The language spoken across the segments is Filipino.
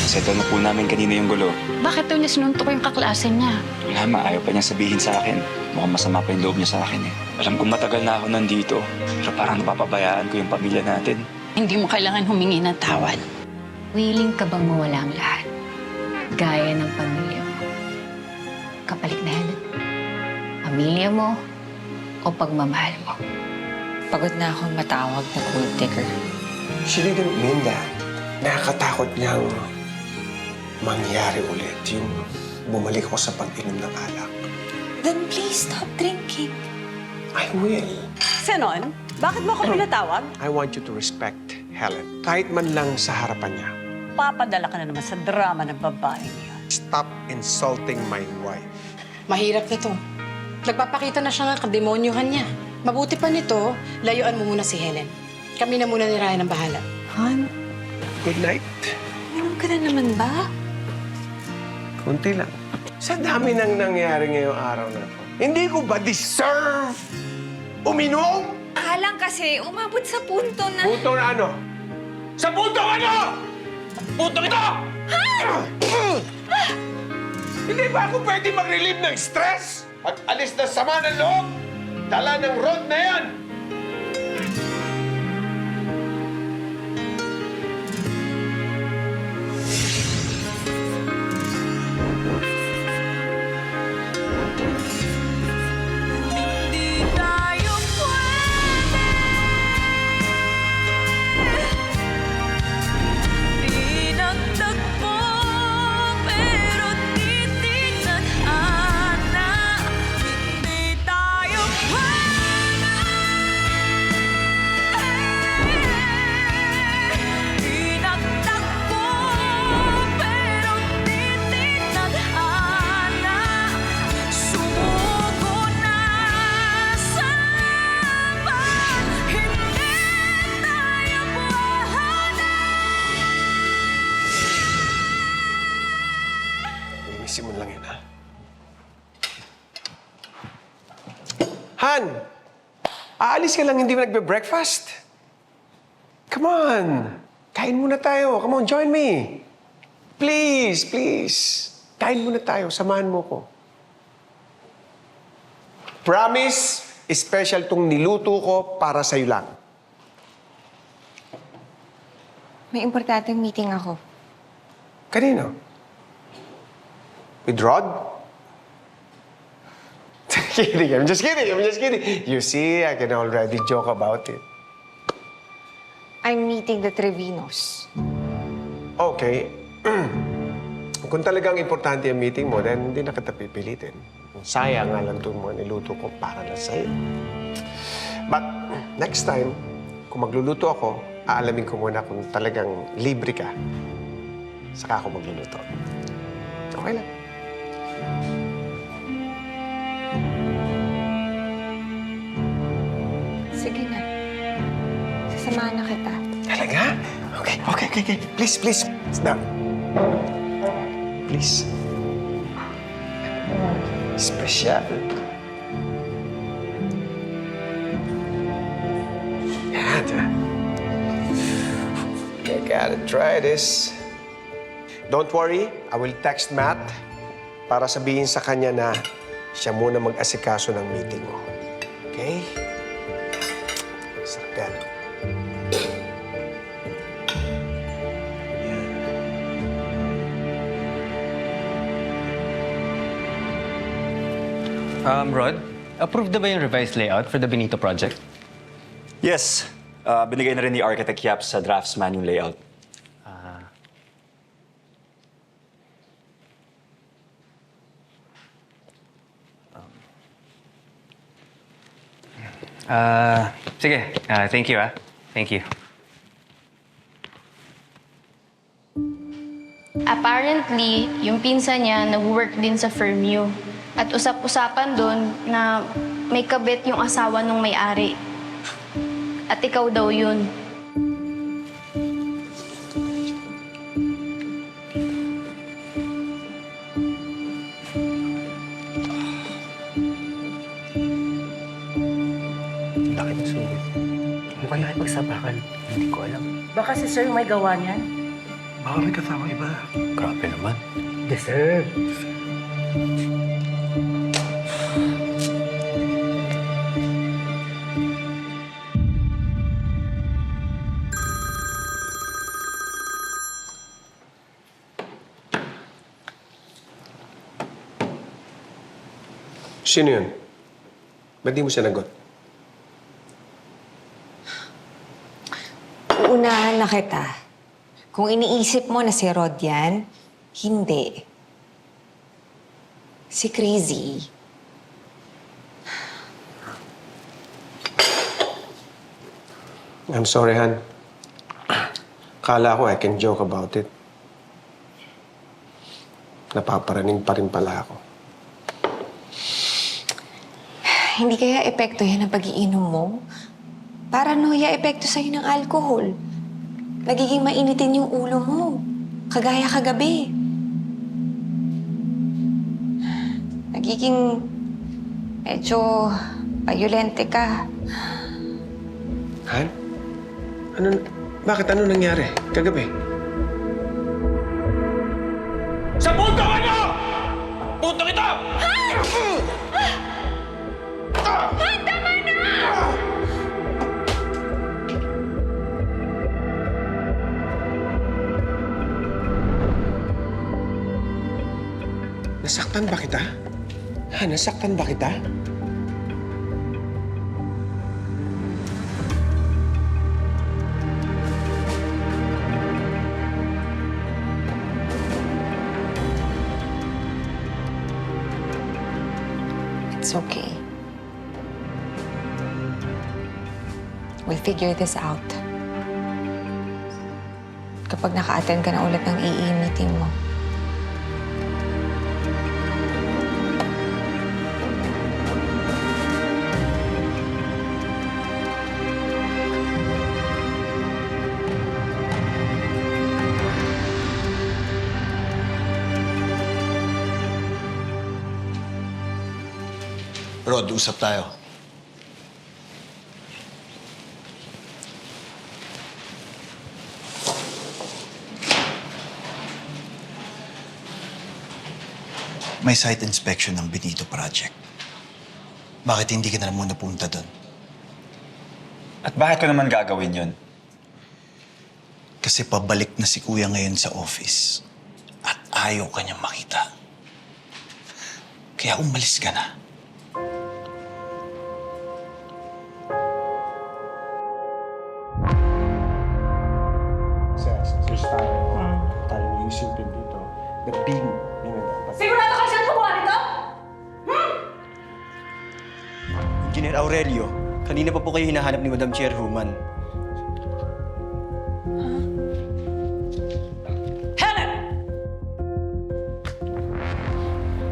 Settle na po namin kanina yung gulo. Bakit daw niya sinuntok yung kaklase niya? Wala ma, ayaw pa niya sabihin sa akin. Mukhang masama pa yung loob niya sa akin eh. Alam kong matagal na ako nandito, pero parang napapabayaan ko yung pamilya natin. Hindi mo kailangan humingi ng tawad. Willing ka bang mawala ang lahat? Gaya ng pamilya mo. Kapalit na yan. Pamilya mo o pagmamahal mo? Pagod na akong matawag na gold digger. She didn't mean that. Nakakatakot niyang mangyari ulit yung bumalik ako sa pag-inom ng alak. Then please stop drinking. I will. Senon, bakit mo ako pinatawag? I want you to respect Helen. Kahit man lang sa harapan niya. Papadala ka na naman sa drama ng babaeng yan. Stop insulting my wife. Mahirap na to. Nagpapakita na siya ng kademonyuhan niya. Mabuti pa nito, layuan mo muna si Helen. Kami na muna ni Ryan ang bahala. Han, Good night. minum ka na naman ba? Kunti lang. Sa dami nang nangyari ngayong araw na to, hindi ko ba deserve uminom? Alang kasi, umabot sa punto na... Punto na ano? Sa punto ano? Punto ito! Hindi ba ako pwede mag-relieve ng stress? At alis na sama ng loob? Dala ng road na yan! Linisin mo lang yan, ha? Han! Aalis ka lang, hindi mo nagbe-breakfast? Come on! Kain muna tayo. Come on, join me. Please, please. Kain muna tayo. Samahan mo ko. Promise, special tong niluto ko para sa'yo lang. May importanteng meeting ako. Kanino? With Rod? Kidding. I'm just kidding. I'm just kidding. You see, I can already joke about it. I'm meeting the Trevinos. Okay. Kung talagang importante ang meeting mo, then hindi na kita pipilitin. Sayang nga lang itong mga niluto ko para na sa'yo. But next time, kung magluluto ako, aalamin ko muna kung talagang libre ka. Saka ako magluluto. Okay lang. Sige na. Sasamahan na kita. Talaga? Okay. Please. Sit down. Please. Special. Yan. I gotta try this. Don't worry, I will text Matt para sabihin sa kanya na siya muna mag-asikaso ng meeting mo. Okay? Sarap yan. Rod, approved na ba yung revised layout for the Benito project? Yes, binigay na rin ni Architect Yap sa draftsman yung layout. Sige, thank you Thank you. Apparently, yung pinsan niya nag-work din sa Fermio. At usap-usapan doon na may kabit yung asawa nung may-ari. At ikaw daw yun. Laki ng sulit. Mukhang nakipagsabakan. Hindi ko alam. Baka si Sir may gawa niyan. Baka may kasama iba. Grabe naman. Deserve. Sino yun? Ba't di mo sinagot? Uunahan na kita. Kung iniisip mo na si Rod yan, hindi. Si Crazy. I'm sorry, Han. Kala ko I can joke about it. Napaparaning pa rin pala ako. Hindi kaya epekto yan ang pag-iinom mo? Paranoia epekto sa'yo ng alcohol. Nagiging mainitin yung ulo mo. Kagaya kagabi. Nagiging medyo violente ka. Han? Bakit? Ano nangyari? Kagabi? Sa punto ka nyo! Punto kita! Nasaktan ba kita? Ha? Nasaktan ba kita? It's okay. We'll figure this out. Kapag naka-attend ka na ulit ng EE meeting mo. Rod, usap tayo. May site inspection ng Benito Project. Bakit hindi ka na muna punta doon? At bakit ko naman gagawin yun? Kasi pabalik na si Kuya ngayon sa office at ayaw ka niyang makita. Kaya umalis ka na. Tayo iisipin dito. The beam. Yun ang dapat. Sigurado ka siyang gumawa nito? Engineer Aurelio, kanina pa po kayo hinahanap ni Madam Chairwoman. Helen!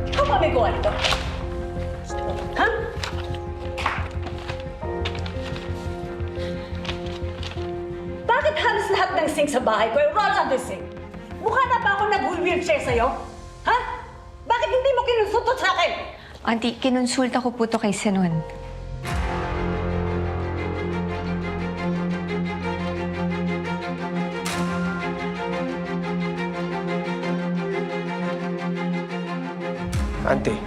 Ikaw ba may gawa nito? Ha? Bakit halos lahat ng sink sa bahay ko ay roll on the sink? Mukha na ba ako nag-wheelchair sa'yo? Ha? Bakit hindi mo kinonsulto sa akin? Auntie, kinonsulta ko po to kay Senon. Auntie,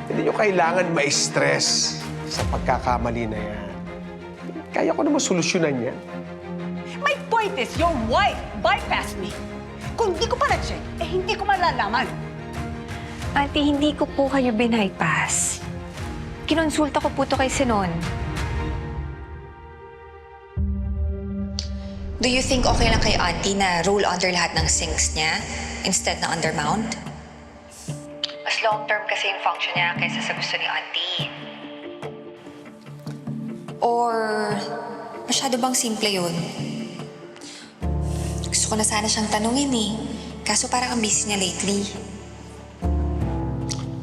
hindi nyo kailangan ma-stress sa pagkakamali na yan. Kaya ko naman solusyonan yan. My point is, your wife bypassed me. Kung hindi ko pa na-check, eh hindi ko malalaman. Auntie, hindi ko po kayo binaypass. Kinonsulta ko po to kay Senon. Do you think okay lang kay Auntie na roll under lahat ng sinks niya instead na under mount? Mas long-term kasi yung function niya kaysa sa gusto ni Auntie. Or masyado bang simple yun? Gusto ko na sana siyang tanungin eh. Kaso parang ang busy niya lately.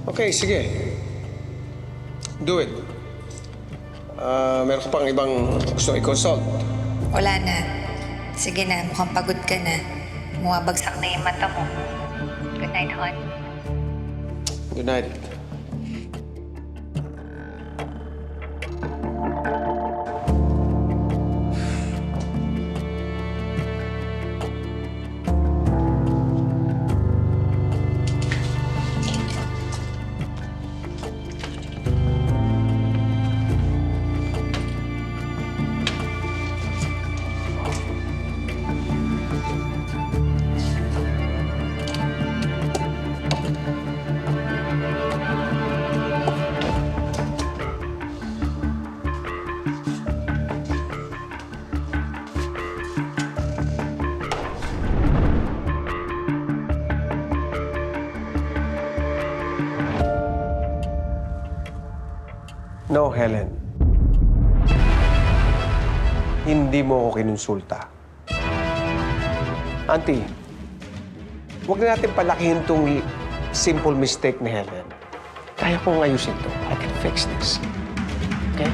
Okay, sige. Do it. Meron ka pang ibang gusto i-consult? Wala na. Sige na, mukhang pagod ka na. Bumabagsak na yung mata mo. Good night, hon. Good night. No, Helen. Hindi mo ako kinonsulta. Auntie, huwag na natin palakihin tong simple mistake ni Helen. Kaya kong ayusin to. I can fix this. Okay?